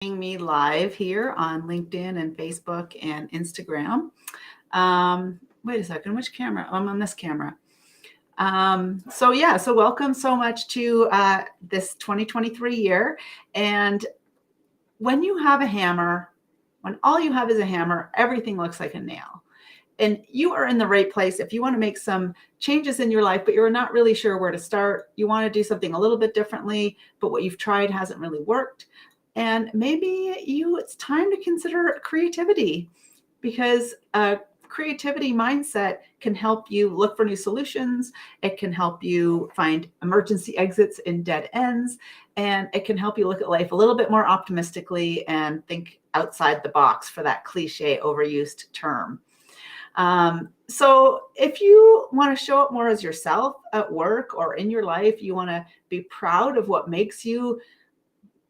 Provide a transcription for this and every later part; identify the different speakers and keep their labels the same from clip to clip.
Speaker 1: Me live here on LinkedIn and Facebook and Instagram. Wait a second, which camera? I'm on this camera. So welcome so much to this 2023 year. And when you have a hammer, when all you have is a hammer, everything looks like a nail. And you are in the right place if you want to make some changes in your life, but you're not really sure where to start. You want to do something a little bit differently, but what you've tried hasn't really worked. And maybe it's time to consider creativity, because a creativity mindset can help you look for new solutions. It can help you find emergency exits in dead ends, and it can help you look at life a little bit more optimistically and think outside the box, for that cliche overused term. So if you want to show up more as yourself at work or in your life, you want to be proud of what makes you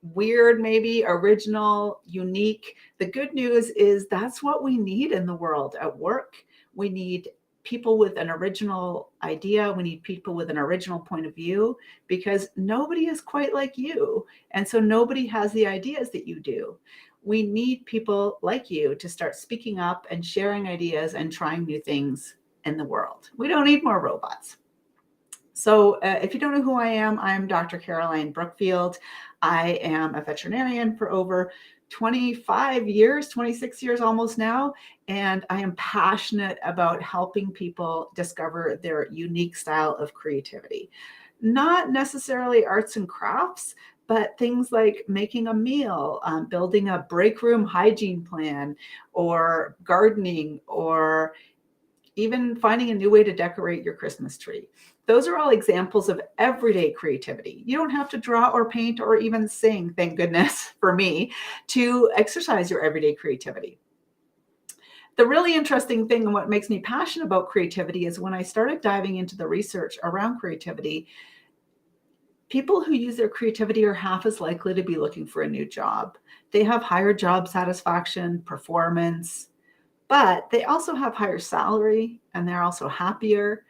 Speaker 1: weird, maybe original, unique. The good news is that's what we need in the world. At work, we need people with an original idea. We need people with an original point of view, because nobody is quite like you. And so nobody has the ideas that you do. We need people like you to start speaking up and sharing ideas and trying new things in the world. We don't need more robots. So if you don't know who I am, I'm Dr. Caroline Brookfield. I am a veterinarian for over 25 years, 26 years almost now, and I am passionate about helping people discover their unique style of creativity. Not necessarily arts and crafts, but things like making a meal, building a break room hygiene plan, or gardening, or even finding a new way to decorate your Christmas tree. Those are all examples of everyday creativity. You don't have to draw or paint or even sing, thank goodness for me, to exercise your everyday creativity. The really interesting thing, and what makes me passionate about creativity, is when I started diving into the research around creativity, people who use their creativity are half as likely to be looking for a new job. They have higher job satisfaction, performance, but they also have higher salary, and they're also happier.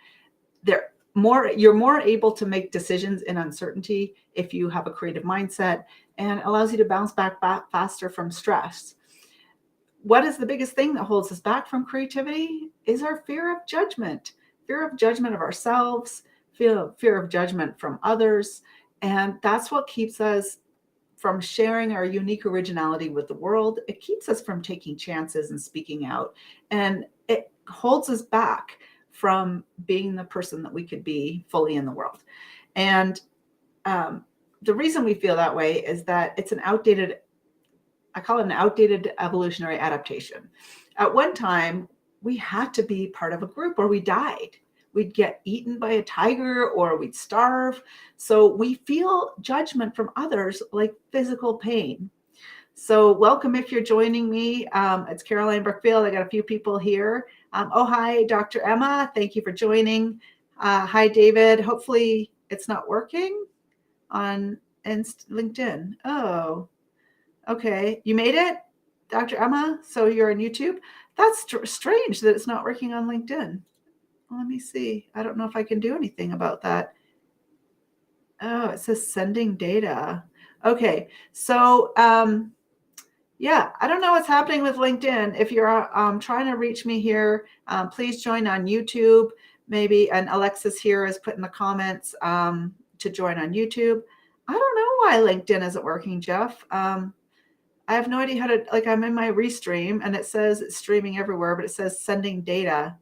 Speaker 1: You're more able to make decisions in uncertainty if you have a creative mindset, and allows you to bounce back faster from stress. What is the biggest thing that holds us back from creativity is our fear of judgment of ourselves, fear of judgment from others. And that's what keeps us from sharing our unique originality with the world. It keeps us from taking chances and speaking out. And it holds us back from being the person that we could be fully in the world. And the reason we feel that way is that it's I call it an outdated evolutionary adaptation. At one time, we had to be part of a group or we died. We'd get eaten by a tiger or we'd starve. So we feel judgment from others like physical pain. So welcome if you're joining me. It's Caroline Brookfield. I got a few people here. Hi, Dr. Emma. Thank you for joining. Hi, David. Hopefully it's not working on LinkedIn. Oh, okay. You made it, Dr. Emma? So you're on YouTube? That's strange that it's not working on LinkedIn. Let me see. I don't know if I can do anything about that. Oh, it says sending data. Okay. So, yeah, I don't know what's happening with LinkedIn. If you're trying to reach me here, please join on YouTube. Maybe, and Alexis here is put in the comments to join on YouTube. I don't know why LinkedIn isn't working, Jeff. I have no idea how to, I'm in my restream and it says it's streaming everywhere, but it says sending data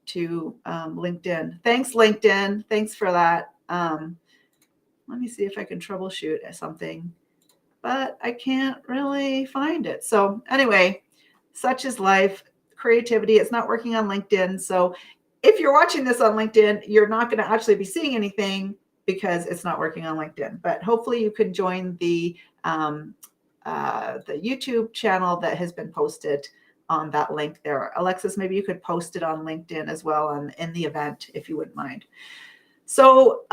Speaker 1: to LinkedIn. Thanks, LinkedIn. Thanks for that. Let me see if I can troubleshoot something, but I can't really find it. So anyway, such is life, creativity. It's not working on LinkedIn. So if you're watching this on LinkedIn, you're not going to actually be seeing anything because it's not working on LinkedIn. But hopefully you can join the YouTube channel that has been posted on that link there. Alexis, maybe you could post it on LinkedIn as well in the event, if you wouldn't mind. So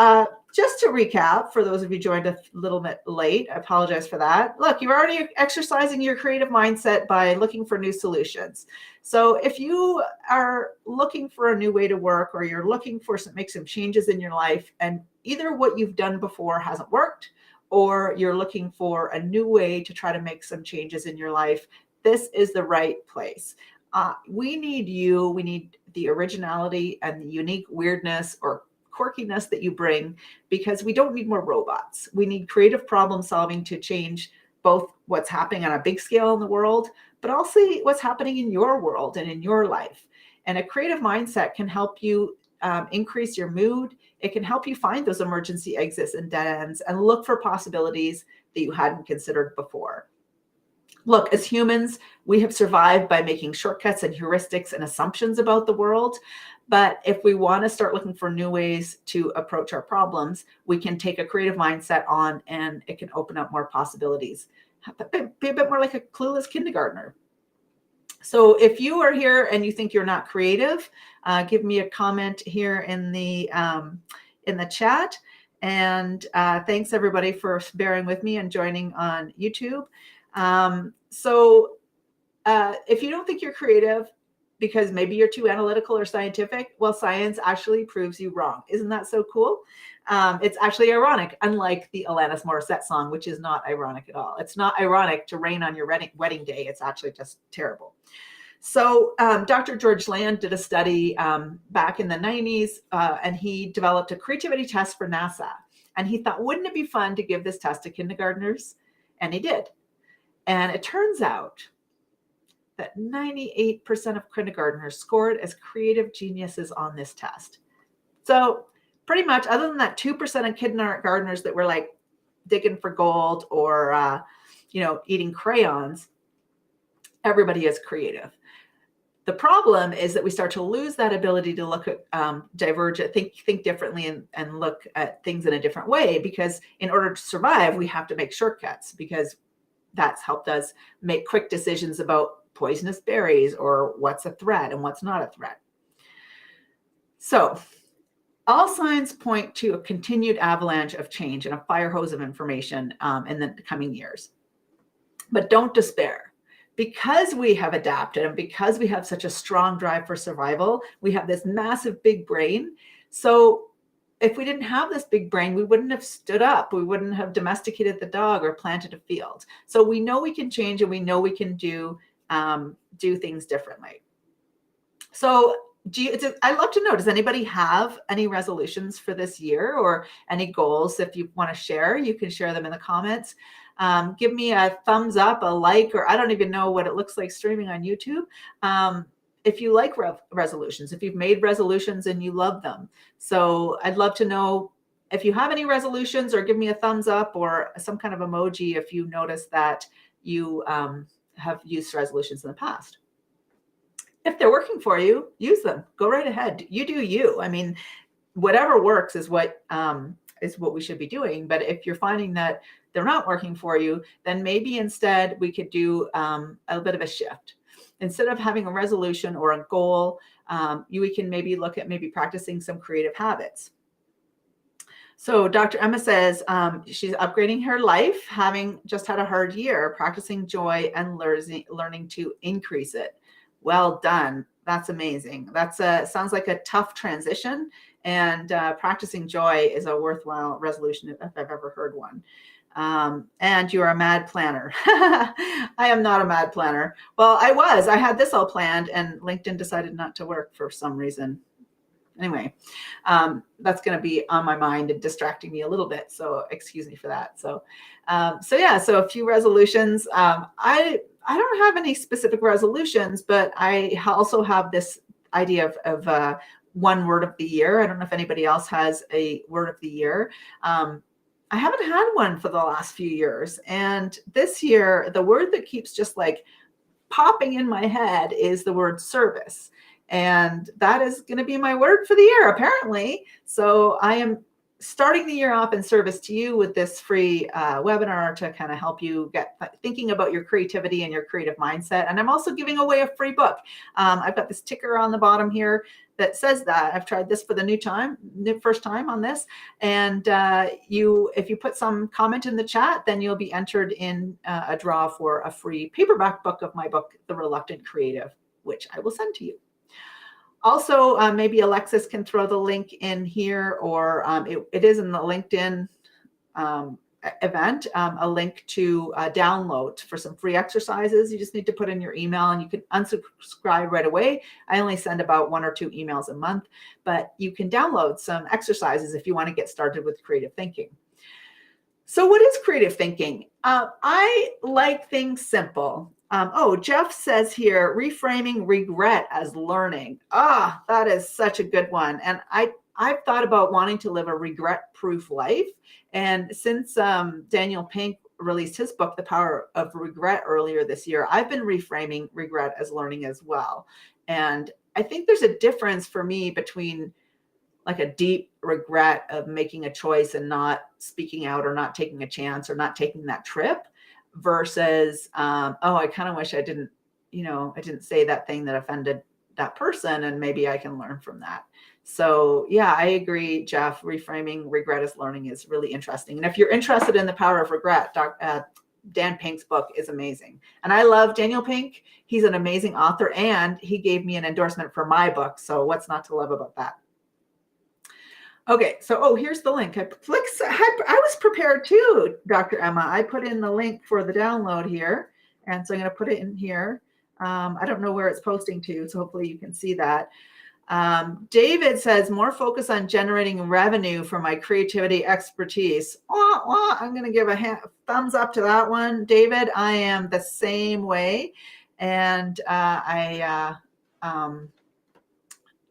Speaker 1: just to recap, for those of you joined a little bit late, I apologize for that. Look, you're already exercising your creative mindset by looking for new solutions. So if you are looking for a new way to work, or you're looking for make some changes in your life, and either what you've done before hasn't worked, or you're looking for a new way to try to make some changes in your life, this is the right place. We need you. We need the originality and the unique weirdness or quirkiness that you bring, because we don't need more robots. We need creative problem solving to change both what's happening on a big scale in the world, but also what's happening in your world and in your life. And a creative mindset can help you increase your mood. It can help you find those emergency exits and dead ends and look for possibilities that you hadn't considered before. Look, as humans, we have survived by making shortcuts and heuristics and assumptions about the world. But if we want to start looking for new ways to approach our problems, we can take a creative mindset on, and it can open up more possibilities. Be a bit more like a clueless kindergartner. So if you are here and you think you're not creative, give me a comment here in the chat. And thanks everybody for bearing with me and joining on YouTube. If you don't think you're creative because maybe you're too analytical or scientific, well, science actually proves you wrong. Isn't that so cool? It's actually ironic, unlike the Alanis Morissette song, which is not ironic at all. It's not ironic to rain on your wedding day. It's actually just terrible. So Dr. George Land did a study back in the 90s, and he developed a creativity test for NASA. And he thought, wouldn't it be fun to give this test to kindergartners? And he did. And it turns out that 98% of kindergartners scored as creative geniuses on this test. So pretty much, other than that 2% of kindergartners that were like digging for gold or, eating crayons, everybody is creative. The problem is that we start to lose that ability to look at, think differently and look at things in a different way, because in order to survive, we have to make shortcuts, because that's helped us make quick decisions about poisonous berries or what's a threat and what's not a threat. So all signs point to a continued avalanche of change and a fire hose of information in the coming years. But don't despair. Because we have adapted and because we have such a strong drive for survival, we have this massive big brain. So if we didn't have this big brain, we wouldn't have stood up. We wouldn't have domesticated the dog or planted a field. So we know we can change, and we know we can do things differently. So I'd love to know, does anybody have any resolutions for this year or any goals? If you want to share, you can share them in the comments. Give me a thumbs up, a like, or I don't even know what it looks like streaming on YouTube. If you like resolutions, if you've made resolutions and you love them. So I'd love to know if you have any resolutions, or give me a thumbs up or some kind of emoji if you notice that you have used resolutions in the past. If they're working for you, use them. Go right ahead. You do you. I mean, whatever works is what we should be doing. But if you're finding that they're not working for you, then maybe instead we could do a bit of a shift. Instead of having a resolution or a goal, we can maybe look at practicing some creative habits. So Dr. Emma says she's upgrading her life, having just had a hard year, practicing joy and learning to increase it. Well done. That's amazing. Sounds like a tough transition, and practicing joy is a worthwhile resolution if I've ever heard one. And you're a mad planner. I am not a mad planner. Well, I had this all planned, and LinkedIn decided not to work for some reason. Anyway, that's going to be on my mind and distracting me a little bit. So excuse me for that. So a few resolutions. I don't have any specific resolutions, but I also have this idea of one word of the year. I don't know if anybody else has a word of the year. I haven't had one for the last few years. And this year, the word that keeps just like popping in my head is the word service. And that is going to be my word for the year, apparently. So I am starting the year off in service to you with this free webinar to kind of help you get thinking about your creativity and your creative mindset. And I'm also giving away a free book. I've got this ticker on the bottom here that says that. I've tried this for the first time on this. And if you put some comment in the chat, then you'll be entered in a draw for a free paperback book of my book, The Reluctant Creative, which I will send to you. Also, maybe Alexis can throw the link in here, or it is in the LinkedIn event a link to download for some free exercises. You just need to put in your email and you can unsubscribe right away. I only send about 1 or 2 emails a month, but you can download some exercises if you want to get started with creative thinking. So what is creative thinking? I like things simple. Jeff says here, reframing regret as learning. That is such a good one. And I've thought about wanting to live a regret-proof life. And since Daniel Pink released his book, The Power of Regret, earlier this year, I've been reframing regret as learning as well. And I think there's a difference for me between like a deep regret of making a choice and not speaking out or not taking a chance or not taking that trip versus, I kind of wish I didn't say that thing that offended that person, and maybe I can learn from that. So yeah, I agree, Jeff. Reframing regret as learning is really interesting. And if you're interested in The Power of Regret, Dan Pink's book is amazing. And I love Daniel Pink. He's an amazing author, and he gave me an endorsement for my book. So what's not to love about that? Okay, so here's the link. I was prepared too, Dr. Emma. I put in the link for the download here, and so I'm going to put it in here. I don't know where it's posting to, so hopefully you can see that. David says, more focus on generating revenue for my creativity expertise. I'm going to give a thumbs up to that one, David. I am the same way, and I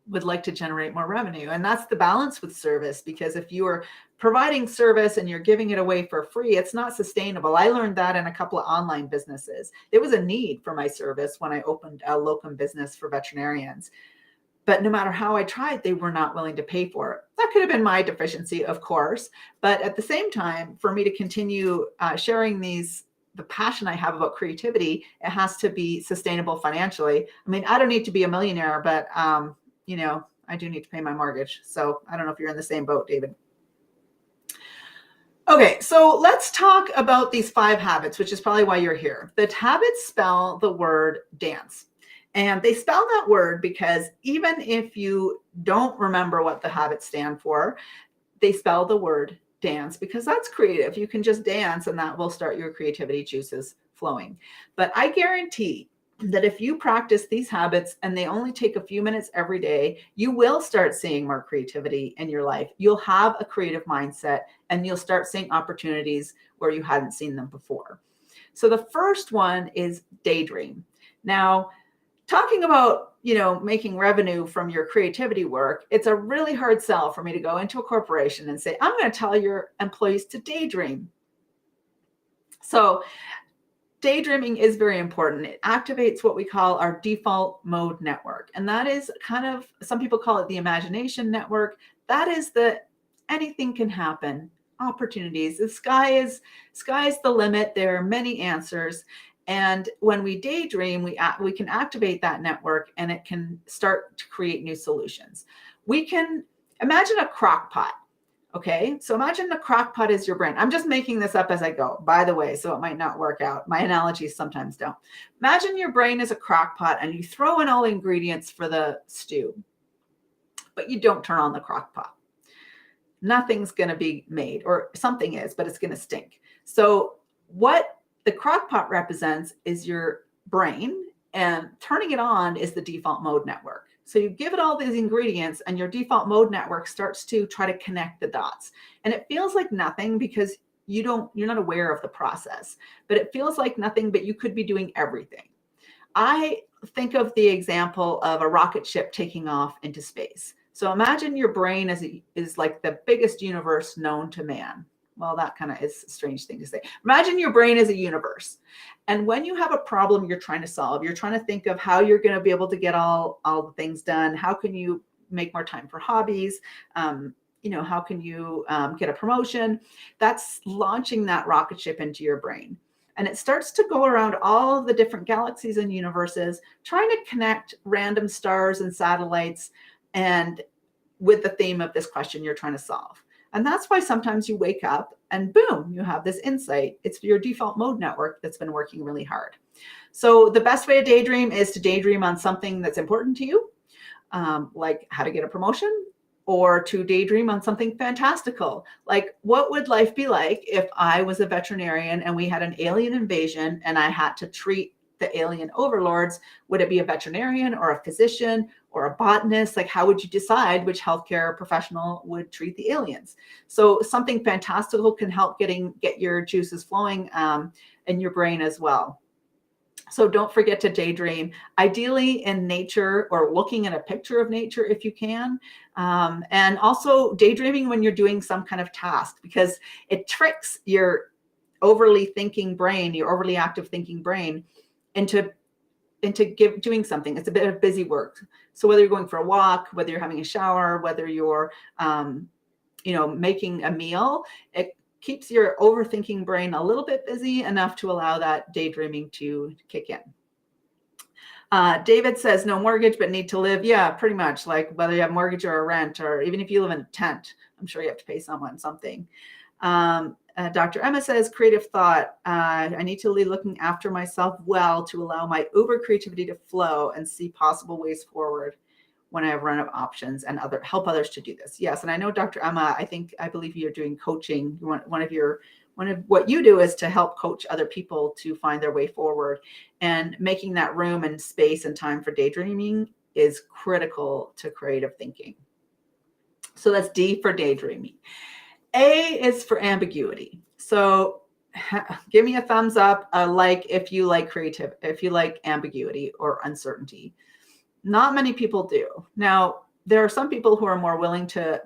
Speaker 1: would like to generate more revenue. And that's the balance with service, because if you are providing service and you're giving it away for free, it's not sustainable. I learned that in a couple of online businesses. There was a need for my service when I opened a locum business for veterinarians. But no matter how I tried, they were not willing to pay for it. That could have been my deficiency, of course. But at the same time, for me to continue sharing the passion I have about creativity, it has to be sustainable financially. I mean, I don't need to be a millionaire, but I do need to pay my mortgage. So I don't know if you're in the same boat, David. Okay, so let's talk about these 5 habits, which is probably why you're here. The habits spell the word dance. And they spell that word because even if you don't remember what the habits stand for, they spell the word dance because that's creative. You can just dance and that will start your creativity juices flowing. But I guarantee that if you practice these habits and they only take a few minutes every day, you will start seeing more creativity in your life. You'll have a creative mindset and you'll start seeing opportunities where you hadn't seen them before. So the first one is daydream. Now, talking about, making revenue from your creativity work, it's a really hard sell for me to go into a corporation and say, I'm going to tell your employees to daydream. So daydreaming is very important. It activates what we call our default mode network. And that is some people call it the imagination network. That is anything can happen, opportunities. The sky's the limit. There are many answers. And when we daydream, we can activate that network and it can start to create new solutions. We can imagine a crock pot. Okay, so imagine the crock pot is your brain. I'm just making this up as I go, by the way, so it might not work out. My analogies sometimes don't. Imagine your brain is a crock pot and you throw in all the ingredients for the stew, but you don't turn on the crock pot. Nothing's going to be made, or something is, but it's going to stink. So what the crock pot represents is your brain, and turning it on is the default mode network. So you give it all these ingredients and your default mode network starts to try to connect the dots. And it feels like nothing because you're not aware of the process, but it feels like nothing, but you could be doing everything. I think of the example of a rocket ship taking off into space. So imagine your brain is like the biggest universe known to man. Well, that kind of is a strange thing to say. Imagine your brain is a universe. And when you have a problem you're trying to solve, you're trying to think of how you're going to be able to get all the things done. How can you make more time for hobbies? How can you get a promotion? That's launching that rocket ship into your brain. And it starts to go around all the different galaxies and universes, trying to connect random stars and satellites and with the theme of this question you're trying to solve. And that's why sometimes you wake up and boom, you have this insight. It's your default mode network that's been working really hard. So the best way to daydream is to daydream on something that's important to you, like how to get a promotion, or to daydream on something fantastical. Like, what would life be like if I was a veterinarian and we had an alien invasion and I had to treat the alien overlords? Would it be a veterinarian or a physician or a botanist? Like, how would you decide which healthcare professional would treat the aliens? So something fantastical can help get your juices flowing in your brain as well. So don't forget to daydream, ideally in nature or looking at a picture of nature if you can. And also daydreaming when you're doing some kind of task, because it tricks your overly thinking brain, your overly active thinking brain into doing something. It's a bit of busy work. So whether you're going for a walk, whether you're having a shower, whether you're making a meal, it keeps your overthinking brain a little bit busy enough to allow that daydreaming to kick in. David says, no mortgage, but need to live. Yeah, pretty much. Like whether you have mortgage or a rent, or even if you live in a tent, I'm sure you have to pay someone something. Dr. Emma says, creative thought. I need to be looking after myself well to allow my uber creativity to flow and see possible ways forward when I have run out of options and help others to do this. Yes. And I know, Dr. Emma, I believe you're doing coaching. One of what you do is to help coach other people to find their way forward, and making that room and space and time for daydreaming is critical to creative thinking. So that's D for daydreaming. A is for ambiguity. So give me a thumbs up, if you like ambiguity or uncertainty. Not many people do. Now, there are some people who are more willing to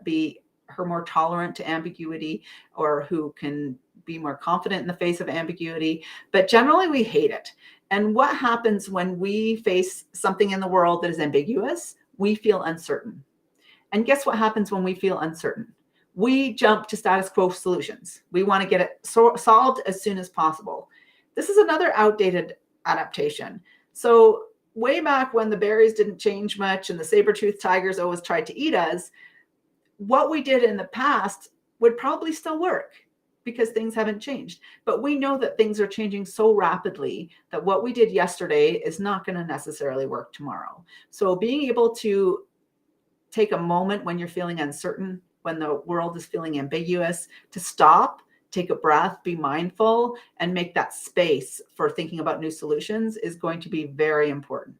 Speaker 1: more tolerant to ambiguity, or who can be more confident in the face of ambiguity, but generally we hate it. And what happens when we face something in the world that is ambiguous? We feel uncertain. And guess what happens when we feel uncertain? We jump to status quo solutions. We want to get it solved as soon as possible. This is another outdated adaptation. So way back when the berries didn't change much and the saber-toothed tigers always tried to eat us, what we did in the past would probably still work because things haven't changed. But we know that things are changing so rapidly that what we did yesterday is not going to necessarily work tomorrow. So being able to take a moment when you're feeling uncertain, when the world is feeling ambiguous, to stop, take a breath, be mindful, and make that space for thinking about new solutions is going to be very important.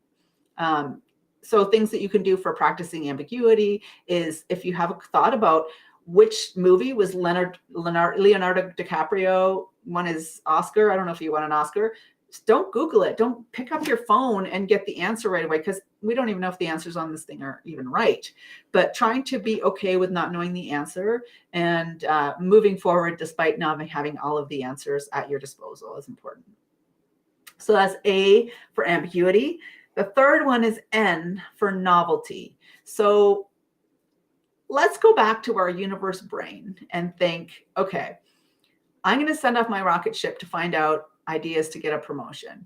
Speaker 1: So things that you can do for practicing ambiguity is, if you have a thought about which movie was Leonardo DiCaprio won his Oscar. I don't know if he won an Oscar. Just don't Google it. Don't pick up your phone and get the answer right away, because we don't even know if the answers on this thing are even right. But trying to be okay with not knowing the answer and moving forward despite not having all of the answers at your disposal is important. So that's A for ambiguity. The third one is N for novelty. So let's go back to our universe brain and think, okay, I'm going to send off my rocket ship to find out ideas to get a promotion.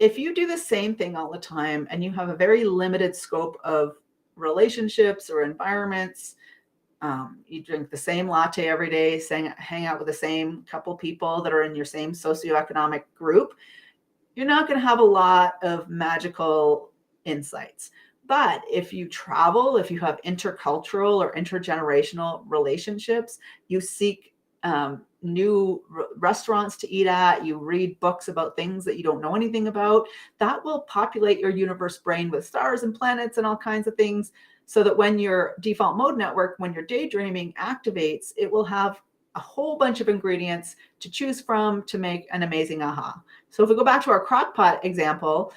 Speaker 1: If you do the same thing all the time and you have a very limited scope of relationships or environments, you drink the same latte every day, hang out with the same couple people that are in your same socioeconomic group, you're not going to have a lot of magical insights. But if you travel, if you have intercultural or intergenerational relationships, you seek new restaurants to eat at, you read books about things that you don't know anything about, that will populate your universe brain with stars and planets and all kinds of things, so that when your default mode network, when your daydreaming activates, it will have a whole bunch of ingredients to choose from to make an amazing aha. So if we go back to our crock pot example,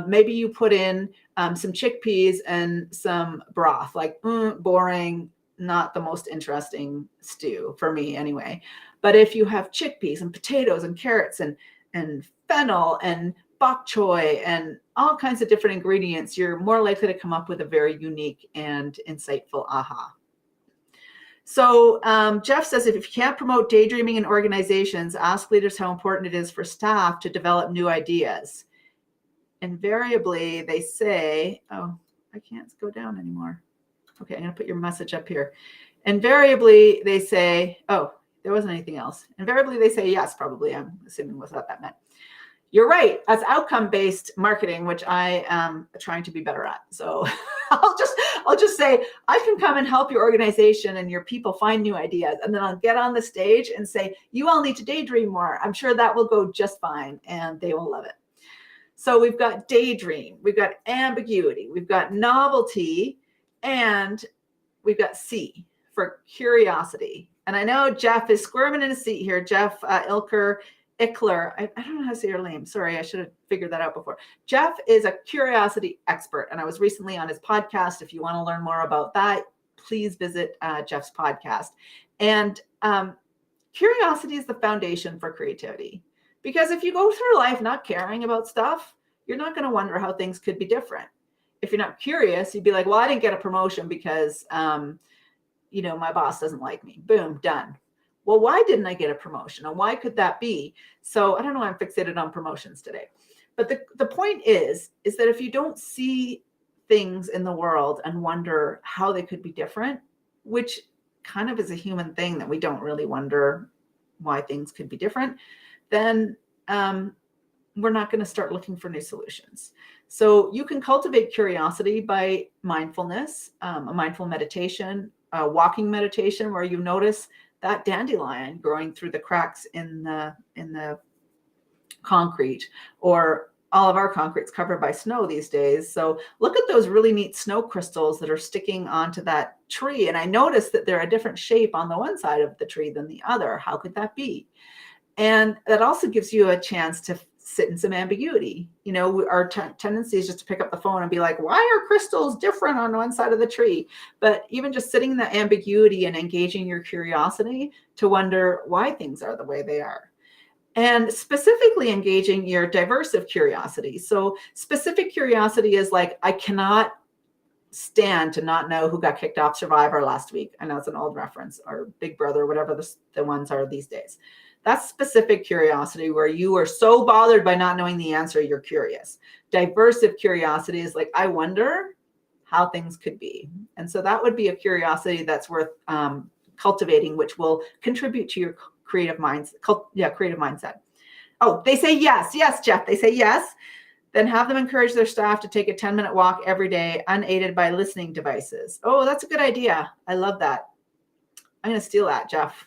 Speaker 1: maybe you put in some chickpeas and some broth, like boring, not the most interesting stew for me anyway. But if you have chickpeas and potatoes and carrots and fennel and bok choy and all kinds of different ingredients, you're more likely to come up with a very unique and insightful aha. So Jeff says, if you can't promote daydreaming in organizations, ask leaders how important it is for staff to develop new ideas. Invariably, they say, oh, I can't go down anymore. Okay, I'm going to put your message up here. Invariably, they say, oh, there wasn't anything else. Invariably, they say yes, probably. I'm assuming was what that meant. You're right. That's outcome-based marketing, which I am trying to be better at. So I'll just say, I can come and help your organization and your people find new ideas. And then I'll get on the stage and say, you all need to daydream more. I'm sure that will go just fine and they will love it. So we've got daydream, we've got ambiguity, we've got novelty, and we've got C for curiosity. And I know Jeff is squirming in his seat here. Jeff Ickler. I don't know how to say your name. Sorry, I should have figured that out before. Jeff is a curiosity expert, and I was recently on his podcast. If you want to learn more about that, please visit Jeff's podcast. And curiosity is the foundation for creativity. Because if you go through life not caring about stuff, you're not going to wonder how things could be different. If you're not curious, you'd be like, well, I didn't get a promotion because, my boss doesn't like me. Boom, done. Well, why didn't I get a promotion? And why could that be? So I don't know, I'm fixated on promotions today. But the point is that if you don't see things in the world and wonder how they could be different, which kind of is a human thing that we don't really wonder why things could be different, then we're not going to start looking for new solutions. So you can cultivate curiosity by mindfulness, a mindful meditation, a walking meditation where you notice that dandelion growing through the cracks in the concrete, or all of our concrete's covered by snow these days. So look at those really neat snow crystals that are sticking onto that tree. And I noticed that they're a different shape on the one side of the tree than the other. How could that be? And that also gives you a chance to sit in some ambiguity. Our tendency is just to pick up the phone and be like, why are crystals different on one side of the tree? But even just sitting in the ambiguity and engaging your curiosity to wonder why things are the way they are. And specifically engaging your diversive curiosity. So specific curiosity is like, I cannot stand to not know who got kicked off Survivor last week. I know it's an old reference, or Big Brother, whatever the ones are these days. That's specific curiosity, where you are so bothered by not knowing the answer, you're curious. Diversive curiosity is like, I wonder how things could be. And so that would be a curiosity that's worth cultivating, which will contribute to your creative mindset. Oh, they say yes. Yes, Jeff, they say yes. Then have them encourage their staff to take a 10-minute walk every day, unaided by listening devices. Oh, that's a good idea. I love that. I'm going to steal that, Jeff.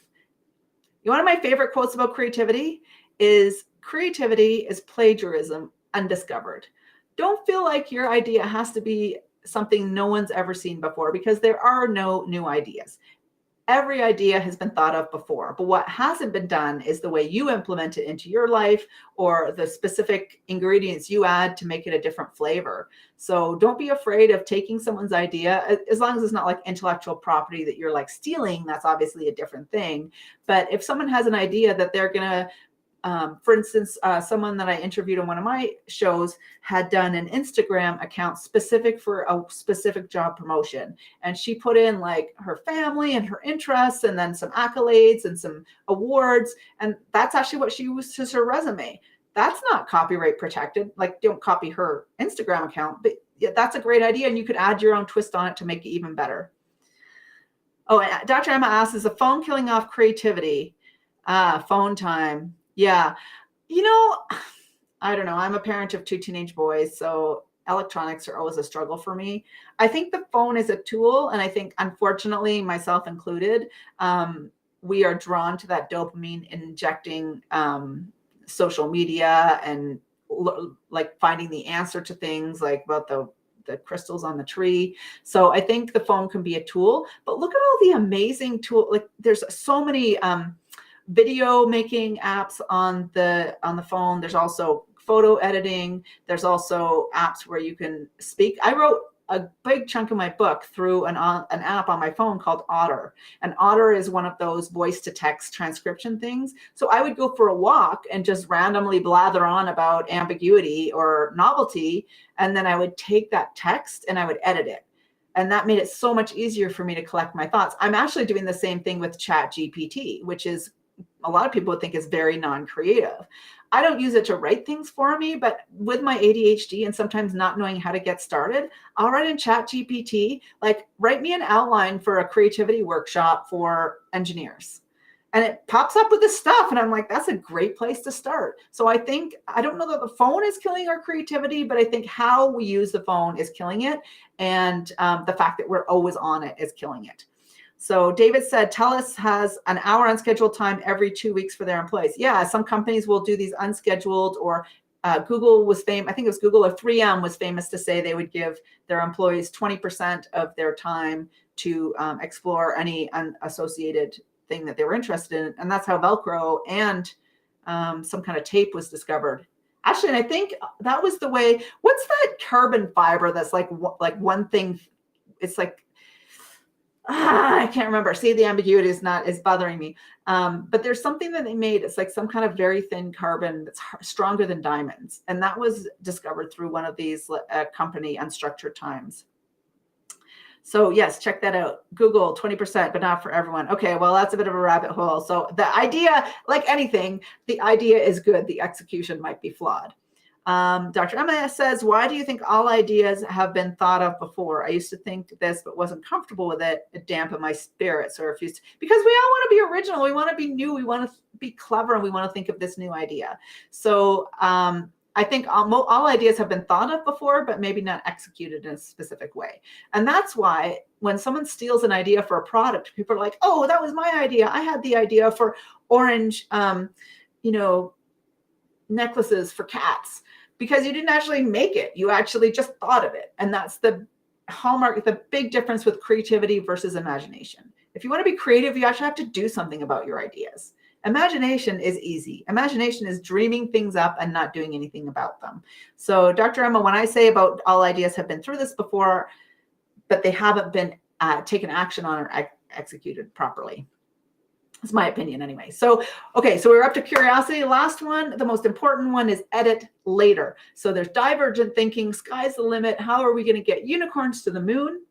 Speaker 1: One of my favorite quotes about creativity is plagiarism undiscovered. Don't feel like your idea has to be something no one's ever seen before, because there are no new ideas. Every idea has been thought of before, but what hasn't been done is the way you implement it into your life, or the specific ingredients you add to make it a different flavor. So don't be afraid of taking someone's idea, as long as it's not like intellectual property that you're like stealing. That's obviously a different thing. But if someone has an idea that they're going to, for instance, someone that I interviewed on one of my shows had done an Instagram account specific for a specific job promotion. And she put in like her family and her interests, and then some accolades and some awards. And that's actually what she used as her resume. That's not copyright protected. Like, don't copy her Instagram account, but yeah, that's a great idea. And you could add your own twist on it to make it even better. Oh, and Dr. Emma asks, is the phone killing off creativity? Phone time. Yeah. I don't know. I'm a parent of 2 teenage boys, so electronics are always a struggle for me. I think the phone is a tool, and I think, unfortunately, myself included, we are drawn to that dopamine injecting social media, and like finding the answer to things, like about the crystals on the tree. So I think the phone can be a tool, but look at all the amazing tools. Like, there's so many video making apps on the phone. There's also photo editing. There's also apps where you can speak. I wrote a big chunk of my book through an app on my phone called Otter. And Otter is one of those voice to text transcription things. So I would go for a walk and just randomly blather on about ambiguity or novelty. And then I would take that text and I would edit it. And that made it so much easier for me to collect my thoughts. I'm actually doing the same thing with ChatGPT, which is, a lot of people would think, is very non-creative. I don't use it to write things for me, but with my ADHD and sometimes not knowing how to get started, I'll write in ChatGPT, like, write me an outline for a creativity workshop for engineers. And it pops up with this stuff. And I'm like, that's a great place to start. So I don't know that the phone is killing our creativity, but I think how we use the phone is killing it. And the fact that we're always on it is killing it. So David said, TELUS has an hour unscheduled time every 2 weeks for their employees. Yeah, some companies will do these unscheduled, or Google was famous. I think it was Google or 3M was famous to say they would give their employees 20% of their time to explore any unassociated thing that they were interested in. And that's how Velcro and some kind of tape was discovered. Actually, and I think that was the way, what's that carbon fiber that's like one thing, it's like, I can't remember. See, the ambiguity is bothering me. But there's something that they made. It's like some kind of very thin carbon that's stronger than diamonds. And that was discovered through one of these company unstructured times. So yes, check that out. Google 20%, but not for everyone. Okay, well, that's a bit of a rabbit hole. So the idea, like anything, the idea is good. The execution might be flawed. Dr. Emma says, why do you think all ideas have been thought of before? I used to think this, but wasn't comfortable with it. It dampened my spirits or refused. Because we all want to be original. We want to be new. We want to be clever, and we want to think of this new idea. So I think all ideas have been thought of before, but maybe not executed in a specific way. And that's why when someone steals an idea for a product, people are like, oh, that was my idea. I had the idea for orange, necklaces for cats. Because you didn't actually make it. You actually just thought of it. And that's the hallmark, the big difference with creativity versus imagination. If you want to be creative, you actually have to do something about your ideas. Imagination is easy. Imagination is dreaming things up and not doing anything about them. So Dr. Emma, when I say about all ideas have been through this before, but they haven't been taken action on or executed properly. That's my opinion anyway. So, okay, so we're up to curiosity. Last one, the most important one is edit later. So there's divergent thinking, sky's the limit. How are we going to get unicorns to the moon?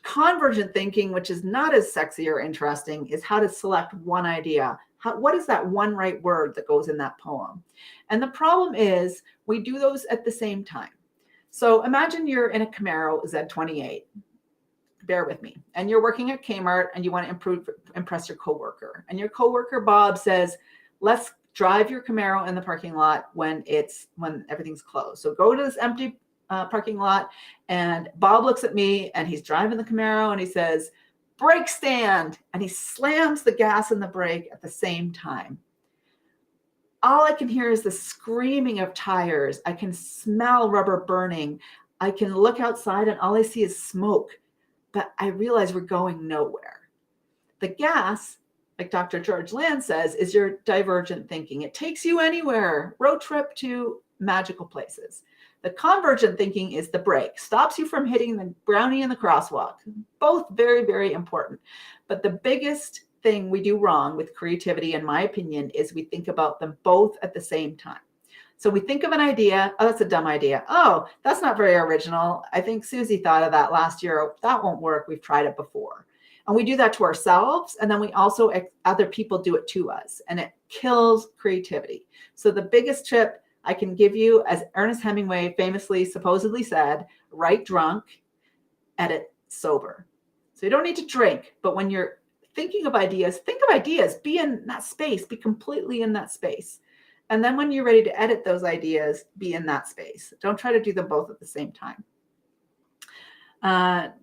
Speaker 1: Convergent thinking, which is not as sexy or interesting, is how to select one idea. What is that one right word that goes in that poem? And the problem is we do those at the same time. So imagine you're in a Camaro Z28. Bear with me. And you're working at Kmart and you want to impress your coworker. And your coworker, Bob, says, let's drive your Camaro in the parking lot when everything's closed. So go to this empty parking lot, and Bob looks at me and he's driving the Camaro and he says, brake stand. And he slams the gas and the brake at the same time. All I can hear is the screaming of tires. I can smell rubber burning. I can look outside and all I see is smoke. But I realize we're going nowhere. The gas, like Dr. George Land says, is your divergent thinking. It takes you anywhere, road trip to magical places. The convergent thinking is the brake, stops you from hitting the brownie in the crosswalk. Both very, very important. But the biggest thing we do wrong with creativity, in my opinion, is we think about them both at the same time. So we think of an idea. Oh, that's a dumb idea. Oh, that's not very original. I think Susie thought of that last year. That won't work. We've tried it before. And we do that to ourselves. And then we also, other people do it to us. And it kills creativity. So the biggest tip I can give you, as Ernest Hemingway famously, supposedly said, write drunk, edit sober. So you don't need to drink. But when you're thinking of ideas, think of ideas. Be in that space. Be completely in that space. And then when you're ready to edit those ideas, be in that space. Don't try to do them both at the same time.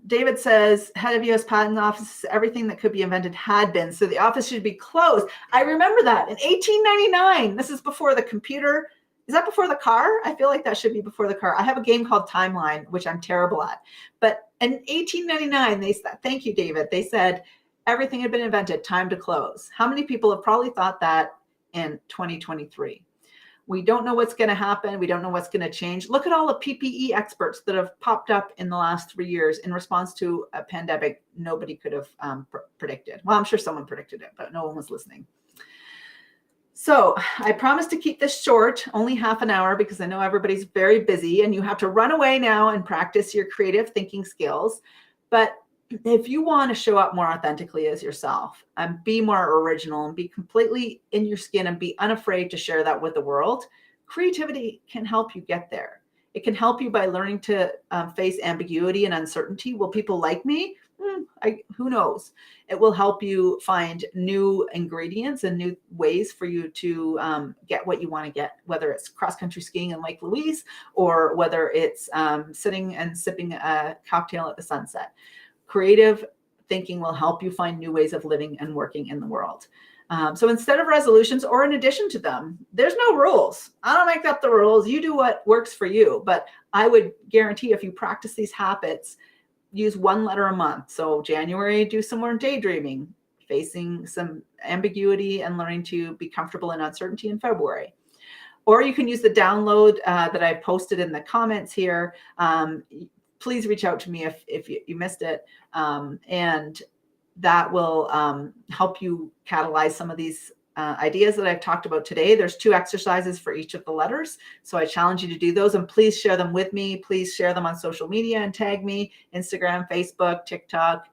Speaker 1: David says, head of U.S. Patent Office, everything that could be invented had been. So the office should be closed. I remember that in 1899. This is before the computer. Is that before the car? I feel like that should be before the car. I have a game called Timeline, which I'm terrible at. But in 1899, they said, thank you, David. They said everything had been invented, time to close. How many people have probably thought that in 2023? We don't know what's going to happen. We don't know what's going to change. Look at all the PPE experts that have popped up in the last 3 years in response to a pandemic nobody could have predicted. Well, I'm sure someone predicted it, but no one was listening. So I promised to keep this short, only half an hour, because I know everybody's very busy and you have to run away now and practice your creative thinking skills. But if you want to show up more authentically as yourself and be more original and be completely in your skin and be unafraid to share that with the world, creativity can help you get there. It can help you by learning to face ambiguity and uncertainty. Will people like me? Who knows? It will help you find new ingredients and new ways for you to get what you want to get, whether it's cross-country skiing in Lake Louise or whether it's sitting and sipping a cocktail at the sunset. Creative thinking will help you find new ways of living and working in the world. So instead of resolutions or in addition to them, there's no rules. I don't make up the rules. You do what works for you. But I would guarantee if you practice these habits, use one letter a month. So January, do some more daydreaming, facing some ambiguity and learning to be comfortable in uncertainty in February. Or you can use the download that I posted in the comments here. Please reach out to me if you missed it. And that will help you catalyze some of these ideas that I've talked about today. There's 2 exercises for each of the letters. So I challenge you to do those, and please share them with me. Please share them on social media and tag me, Instagram, Facebook, TikTok,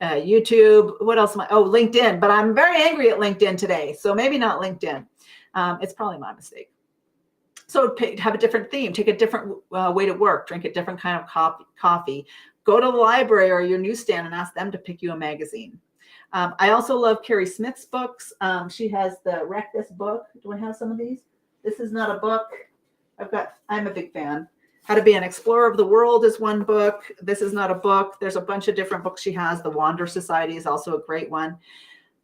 Speaker 1: YouTube. What else am I? Oh, LinkedIn. But I'm very angry at LinkedIn today. So maybe not LinkedIn. It's probably my mistake. So have a different theme, take a different way to work, drink a different kind of coffee, go to the library or your newsstand and ask them to pick you a magazine. I also love Carrie Smith's books. She has the Wreck This book. Do I have some of these? This is not a book. I'm a big fan. How to Be an Explorer of the World is one book. This is not a book. There's a bunch of different books she has. The Wander Society is also a great one.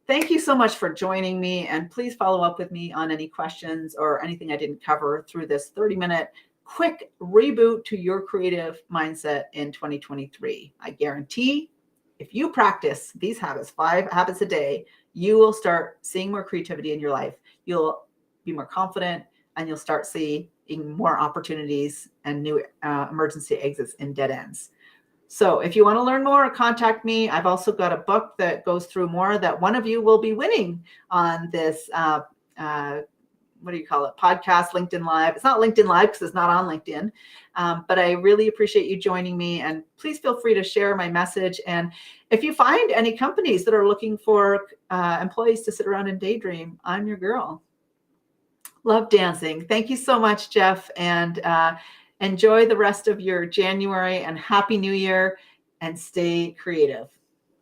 Speaker 1: Thank you so much for joining me, and please follow up with me on any questions or anything I didn't cover through this 30-minute quick reboot to your creative mindset in 2023. I guarantee if you practice these habits, 5 habits a day, you will start seeing more creativity in your life. You'll be more confident, and you'll start seeing more opportunities and new emergency exits in dead ends. So if you want to learn more, contact me. I've also got a book that goes through more that one of you will be winning on this, what do you call it? Podcast, LinkedIn Live. It's not LinkedIn Live because it's not on LinkedIn. But I really appreciate you joining me. And please feel free to share my message. And if you find any companies that are looking for employees to sit around and daydream, I'm your girl. Love dancing. Thank you so much, Jeff. And enjoy the rest of your January, and Happy New Year, and stay creative.